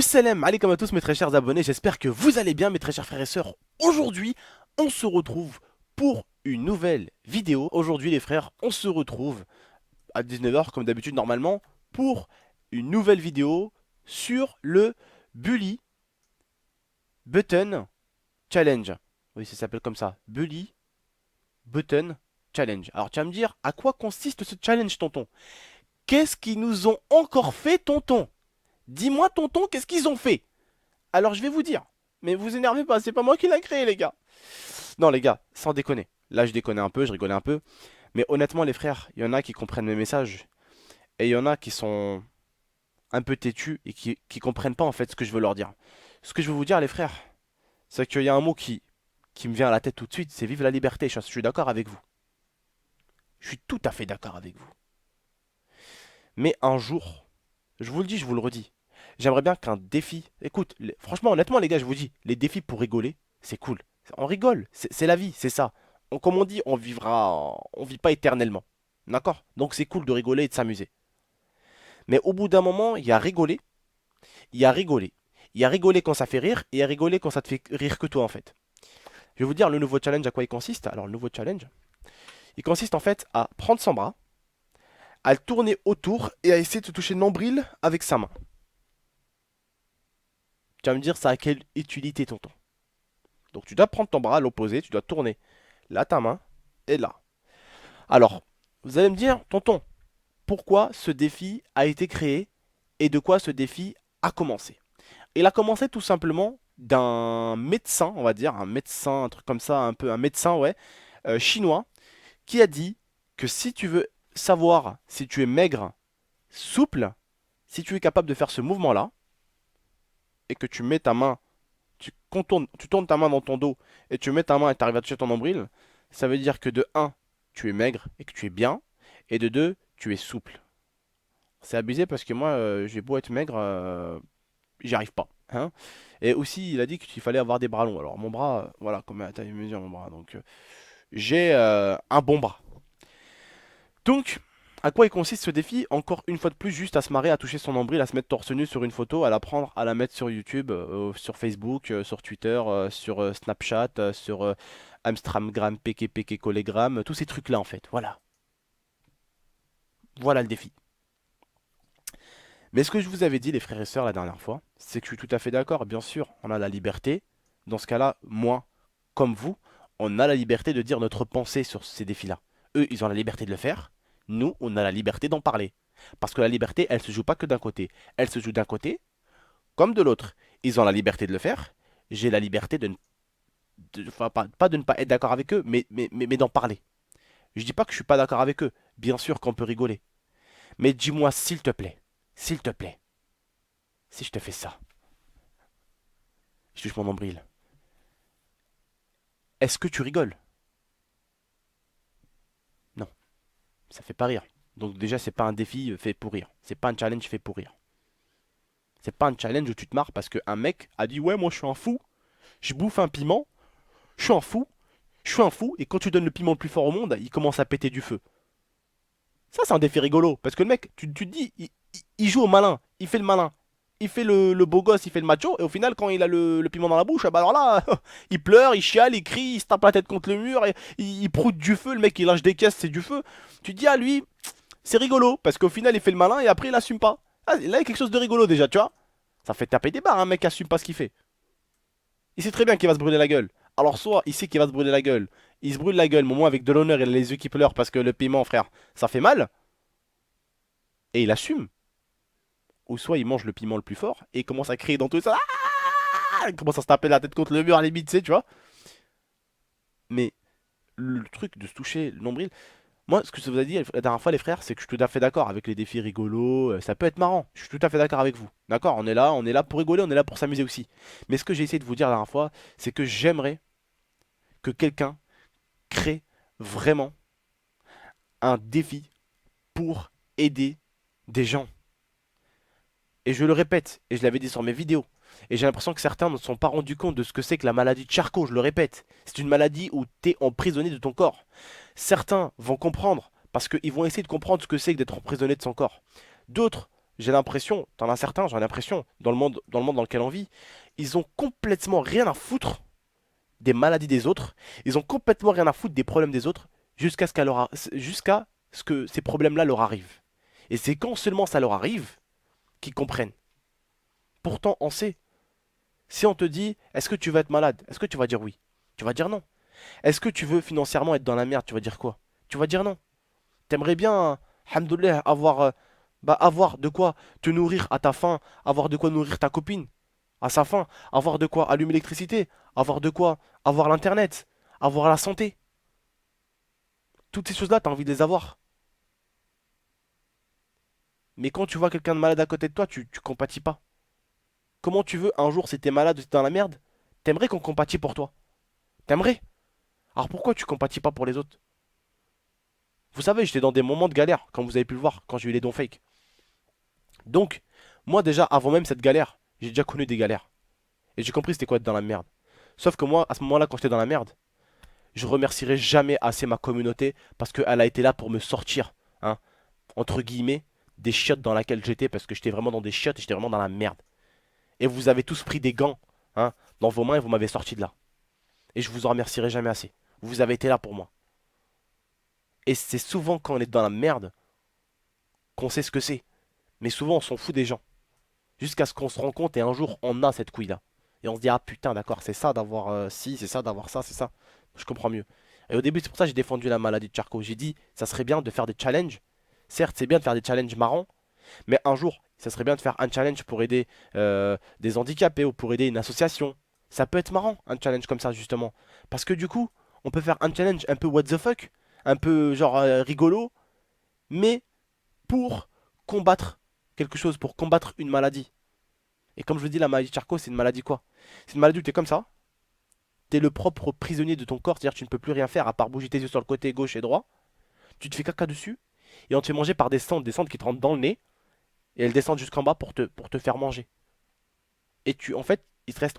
Salam alaikum à tous mes très chers abonnés, j'espère que vous allez bien mes très chers frères et sœurs. Aujourd'hui, on se retrouve pour une nouvelle vidéo. Aujourd'hui les frères, on se retrouve à 19 h comme d'habitude normalement pour une nouvelle vidéo sur le Bully Button Challenge. Oui, ça s'appelle comme ça, Bully Button Challenge. Alors tu vas me dire, à quoi consiste ce challenge tonton? Qu'est-ce qu'ils nous ont encore fait tonton? Dis-moi tonton, qu'est-ce qu'ils ont fait? Alors je vais vous dire, mais vous énervez pas, c'est pas moi qui l'a créé les gars. Non les gars, sans déconner. Là je déconne un peu, je rigolais un peu. Mais honnêtement les frères, il y en a qui comprennent mes messages. Et il y en a qui sont un peu têtus et qui comprennent pas en fait ce que je veux leur dire. Ce que je veux vous dire les frères, c'est qu'il y a un mot qui me vient à la tête tout de suite, c'est vive la liberté. Je suis d'accord avec vous. Je suis tout à fait d'accord avec vous. Mais un jour, je vous le dis, je vous le redis, j'aimerais bien qu'un défi... Écoute, franchement, honnêtement les gars, je vous dis, les défis pour rigoler, c'est cool. On rigole, c'est la vie, c'est ça. Comme on dit, on vit pas éternellement. D'accord? Donc c'est cool de rigoler et de s'amuser. Mais au bout d'un moment, il y a rigoler, il y a rigoler. Il y a rigoler quand ça fait rire, et il y a rigoler quand ça te fait rire que toi en fait. Je vais vous dire le nouveau challenge à quoi il consiste. Alors le nouveau challenge, il consiste en fait à prendre son bras, à le tourner autour et à essayer de se toucher le nombril avec sa main. Tu vas me dire ça a quelle utilité tonton? Donc tu dois prendre ton bras à l'opposé, tu dois tourner là ta main et là. Alors, vous allez me dire, tonton, pourquoi ce défi a été créé et de quoi ce défi a commencé? Il a commencé tout simplement d'un médecin, on va dire, un médecin, un truc comme ça, un peu un médecin, ouais, chinois, qui a dit que si tu veux savoir si tu es maigre, souple, si tu es capable de faire ce mouvement-là, et que tu mets ta main, tu tournes ta main dans ton dos, et tu mets ta main et tu arrives à toucher ton nombril, ça veut dire que de un, tu es maigre et que tu es bien, et de 2, tu es souple. C'est abusé parce que moi, j'ai beau être maigre, j'y arrive pas. Hein. Et aussi, il a dit qu'il fallait avoir des bras longs. Alors mon bras, voilà, comme à taille mesure mon bras. Donc j'ai un bon bras. Donc, à quoi il consiste ce défi? Encore une fois de plus, juste à se marrer, à toucher son nombril, à se mettre torse nu sur une photo, à la prendre, à la mettre sur YouTube, sur Facebook, sur Twitter, sur Snapchat, sur Amstramgram, PK, Collegram, tous ces trucs-là en fait. Voilà. Voilà le défi. Mais ce que je vous avais dit, les frères et sœurs, la dernière fois, c'est que je suis tout à fait d'accord. Bien sûr, on a la liberté. Dans ce cas-là, moi, comme vous, on a la liberté de dire notre pensée sur ces défis-là. Eux, ils ont la liberté de le faire. Nous, on a la liberté d'en parler. Parce que la liberté, elle se joue pas que d'un côté. Elle se joue d'un côté comme de l'autre. Ils ont la liberté de le faire. J'ai la liberté enfin, pas de ne pas être d'accord avec eux, mais d'en parler. Je dis pas que je suis pas d'accord avec eux. Bien sûr qu'on peut rigoler. Mais dis-moi, s'il te plaît, si je te fais ça, je touche mon nombril, est-ce que tu rigoles? Non, ça fait pas rire. Donc déjà, c'est pas un défi fait pour rire. C'est pas un challenge fait pour rire. C'est pas un challenge où tu te marres parce qu'un mec a dit ouais, moi je suis un fou, je bouffe un piment, je suis un fou, je suis un fou, et quand tu donnes le piment le plus fort au monde, il commence à péter du feu. Ça, c'est un défi rigolo. Parce que le mec, tu te dis, il joue au malin, il fait le malin. Il fait le beau gosse, il fait le macho, et au final, quand il a le piment dans la bouche, bah alors là, il pleure, il chiale, il crie, il se tape la tête contre le mur, et il proute du feu, le mec il lâche des caisses, c'est du feu. Tu te dis, ah lui, c'est rigolo, parce qu'au final, il fait le malin, et après, il assume pas. Ah, là, il y a quelque chose de rigolo déjà, tu vois. Ça fait taper des barres, un mec qui assume pas ce qu'il fait. Il sait très bien qu'il va se brûler la gueule. Alors, soit il sait qu'il va se brûler la gueule, il se brûle la gueule, mais au moins avec de l'honneur, il a les yeux qui pleurent parce que le piment, frère, ça fait mal, et il assume. Ou soit il mange le piment le plus fort et il commence à crier dans tout ça. Ah, il commence à se taper la tête contre le mur à la limite, tu sais, tu vois. Mais le truc de se toucher le nombril, moi, ce que je vous ai dit la dernière fois, les frères, c'est que je suis tout à fait d'accord avec les défis rigolos. Ça peut être marrant. Je suis tout à fait d'accord avec vous. D'accord? On est là pour rigoler, on est là pour s'amuser aussi. Mais ce que j'ai essayé de vous dire la dernière fois, c'est que j'aimerais que quelqu'un crée vraiment un défi pour aider des gens. Et je le répète, et je l'avais dit sur mes vidéos. Et j'ai l'impression que certains ne se sont pas rendus compte de ce que c'est que la maladie de Charcot, je le répète. C'est une maladie où tu es emprisonné de ton corps. Certains vont comprendre, parce qu'ils vont essayer de comprendre ce que c'est que d'être emprisonné de son corps. D'autres, j'ai l'impression, t'en as certains, j'ai l'impression, dans le monde dans lequel on vit, ils ont complètement rien à foutre des maladies des autres. Ils ont complètement rien à foutre des problèmes des autres jusqu'à ce que ces problèmes-là leur arrivent. Et c'est quand seulement ça leur arrive qu'ils comprennent. Pourtant, on sait. Si on te dit, est-ce que tu vas être malade? Est-ce que tu vas dire oui? Tu vas dire non. Est-ce que tu veux financièrement être dans la merde? Tu vas dire quoi? Tu vas dire non. T'aimerais bien, alhamdoulilah, avoir de quoi te nourrir à ta faim, avoir de quoi nourrir ta copine à sa faim, avoir de quoi allumer l'électricité, avoir de quoi avoir l'internet, avoir la santé. Toutes ces choses-là, tu as envie de les avoir. Mais quand tu vois quelqu'un de malade à côté de toi, tu compatis pas. Comment tu veux un jour, si t'es malade ou si t'es dans la merde, t'aimerais qu'on compatit pour toi? T'aimerais? Alors pourquoi tu compatis pas pour les autres? Vous savez, j'étais dans des moments de galère, comme vous avez pu le voir, quand j'ai eu les dons fake. Donc, moi déjà, avant même cette galère, j'ai déjà connu des galères. Et j'ai compris c'était quoi être dans la merde. Sauf que moi, à ce moment-là, quand j'étais dans la merde, je remercierai jamais assez ma communauté parce qu'elle a été là pour me sortir, hein, entre guillemets, des chiottes dans laquelle j'étais parce que j'étais vraiment dans des chiottes et j'étais vraiment dans la merde. Et vous avez tous pris des gants, hein, dans vos mains et vous m'avez sorti de là. Et je vous en remercierai jamais assez. Vous avez été là pour moi. Et c'est souvent quand on est dans la merde qu'on sait ce que c'est. Mais souvent on s'en fout des gens. Jusqu'à ce qu'on se rende compte et un jour on a cette couille-là. Et on se dit, ah putain, d'accord, c'est ça d'avoir ci, c'est ça d'avoir ça, c'est ça. Je comprends mieux. Et au début, c'est pour ça que j'ai défendu la maladie de Charcot. J'ai dit, ça serait bien de faire des challenges. Certes, c'est bien de faire des challenges marrants, mais un jour, ça serait bien de faire un challenge pour aider des handicapés ou pour aider une association. Ça peut être marrant, un challenge comme ça, justement. Parce que du coup, on peut faire un challenge un peu what the fuck, un peu genre rigolo, mais pour combattre quelque chose, pour combattre une maladie. Et comme je vous dis, la maladie de Charcot, c'est une maladie quoi? C'est une maladie où tu es comme ça, tu es le propre prisonnier de ton corps, c'est-à-dire que tu ne peux plus rien faire à part bouger tes yeux sur le côté gauche et droit. Tu te fais caca dessus, et on te fait manger par des cendres qui te rentrent dans le nez, et elles descendent jusqu'en bas pour te faire manger. Et en fait, il te reste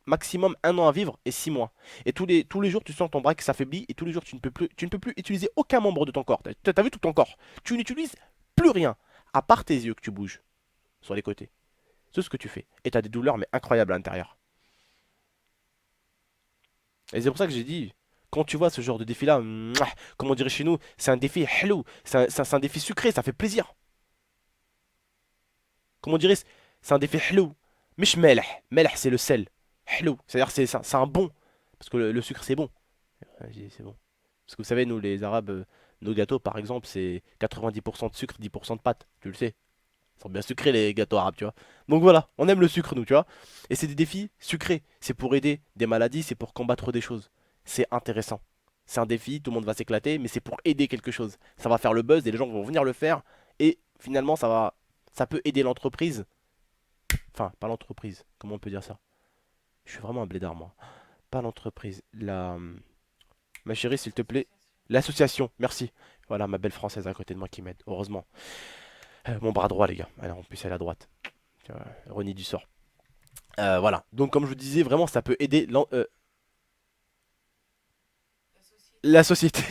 maximum 1 an à vivre et 6 mois. Et tous les jours, tu sens ton bras qui s'affaiblit, et tous les jours, tu ne peux plus utiliser aucun membre de ton corps. T'as vu tout ton corps? Tu n'utilises plus rien, à part tes yeux que tu bouges sur les côtés. C'est ce que tu fais. Et tu as des douleurs, mais incroyables à l'intérieur. Et c'est pour ça que j'ai dit, quand tu vois ce genre de défi-là, comme on dirait chez nous, c'est un défi hello, c'est un défi sucré, ça fait plaisir. Comme on dirait, c'est un défi hello. Mish melh, melh c'est le sel. Hello, c'est-à-dire c'est un bon. Parce que le sucre c'est bon. Ouais, c'est bon. Parce que vous savez, nous les Arabes, nos gâteaux par exemple, c'est 90% de sucre, 10% de pâte. Tu le sais. Ils sont bien sucrés les gâteaux arabes, tu vois. Donc voilà, on aime le sucre nous, tu vois. Et c'est des défis sucrés. C'est pour aider des maladies, c'est pour combattre des choses. C'est intéressant. C'est un défi, tout le monde va s'éclater, mais c'est pour aider quelque chose. Ça va faire le buzz et les gens vont venir le faire. Et finalement, ça peut aider l'entreprise. Enfin, pas l'entreprise. Comment on peut dire ça? Je suis vraiment un blédard, moi. Pas l'entreprise. Ma chérie, s'il te plaît. L'association, merci. Voilà, ma belle française à côté de moi qui m'aide, heureusement. Mon bras droit, les gars. Alors, en plus, elle est à droite. Renie du sort. Voilà. Donc, comme je vous disais, vraiment, ça peut aider la société,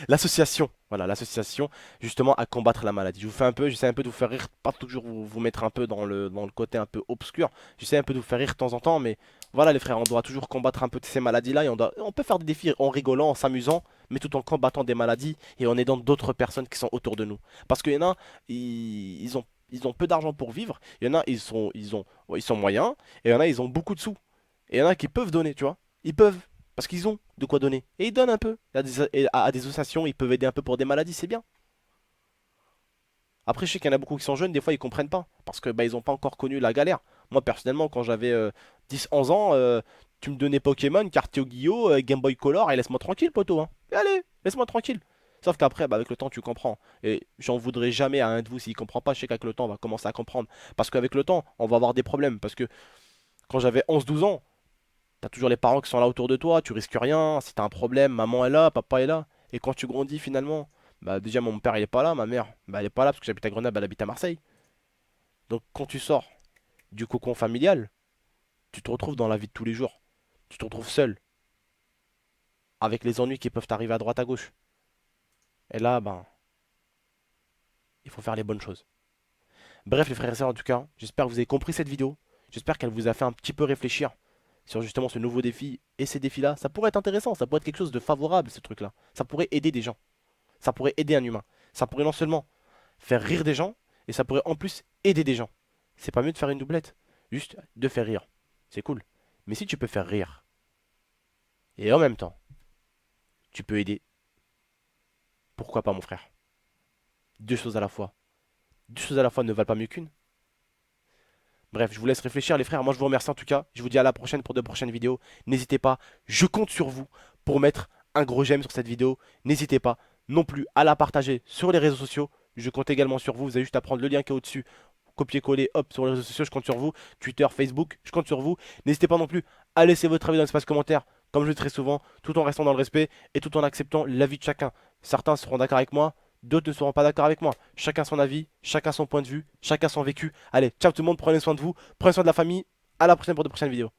l'association. Voilà, l'association, justement, à combattre la maladie. Je vous fais un peu, j'essaie un peu de vous faire rire, pas toujours vous mettre un peu dans le côté un peu obscur. J'essaie un peu de vous faire rire de temps en temps, mais voilà, les frères, on doit toujours combattre un peu de ces maladies-là et on peut faire des défis en rigolant, en s'amusant, mais tout en combattant des maladies et en aidant d'autres personnes qui sont autour de nous. Parce qu'il y en a, ils ont peu d'argent pour vivre. Il y en a, ils sont moyens. Et il y en a, ils ont beaucoup de sous. Et il y en a qui peuvent donner, tu vois. Ils peuvent. Parce qu'ils ont de quoi donner. Et ils donnent un peu. À des associations, ils peuvent aider un peu pour des maladies, c'est bien. Après, je sais qu'il y en a beaucoup qui sont jeunes, des fois ils comprennent pas. Parce que ils ont pas encore connu la galère. Moi, personnellement, quand j'avais 10-11 ans, tu me donnais Pokémon, carte Yu-Gi-Oh, Game Boy Color, et laisse-moi tranquille, poteau. Hein. Et allez, laisse-moi tranquille. Sauf qu'après, avec le temps, tu comprends. Et j'en voudrais jamais à un de vous s'il comprend pas. Je sais qu'avec le temps, on va commencer à comprendre. Parce qu'avec le temps, on va avoir des problèmes. Parce que quand j'avais 11-12 ans, t'as toujours les parents qui sont là autour de toi, tu risques rien. Si t'as un problème, maman est là, papa est là. Et quand tu grandis finalement, déjà mon père il est pas là, ma mère, elle est pas là parce que j'habite à Grenoble, elle habite à Marseille. Donc quand tu sors du cocon familial, tu te retrouves dans la vie de tous les jours. Tu te retrouves seul, avec les ennuis qui peuvent t'arriver à droite à gauche. Et là, ben, il faut faire les bonnes choses. Bref, les frères et sœurs, en tout cas, j'espère que vous avez compris cette vidéo. J'espère qu'elle vous a fait un petit peu réfléchir sur justement ce nouveau défi et ces défis-là. Ça pourrait être intéressant, ça pourrait être quelque chose de favorable, ce truc-là. Ça pourrait aider des gens. Ça pourrait aider un humain. Ça pourrait non seulement faire rire des gens, et ça pourrait en plus aider des gens. C'est pas mieux de faire une doublette. Juste de faire rire. C'est cool. Mais si tu peux faire rire, et en même temps, tu peux aider, pourquoi pas mon frère? Deux choses à la fois. Deux choses à la fois ne valent pas mieux qu'une. Bref, je vous laisse réfléchir les frères. Moi je vous remercie en tout cas. Je vous dis à la prochaine pour de prochaines vidéos. N'hésitez pas, je compte sur vous pour mettre un gros j'aime sur cette vidéo. N'hésitez pas non plus à la partager sur les réseaux sociaux. Je compte également sur vous. Vous avez juste à prendre le lien qui est au-dessus, copier-coller, hop, sur les réseaux sociaux. Je compte sur vous. Twitter, Facebook, je compte sur vous. N'hésitez pas non plus à laisser votre avis dans l'espace commentaire, comme je le dis très souvent, tout en restant dans le respect et tout en acceptant l'avis de chacun. Certains seront d'accord avec moi, d'autres ne seront pas d'accord avec moi. Chacun son avis, chacun son point de vue, chacun son vécu. Allez, ciao tout le monde, prenez soin de vous, prenez soin de la famille. À la prochaine pour de prochaines vidéos.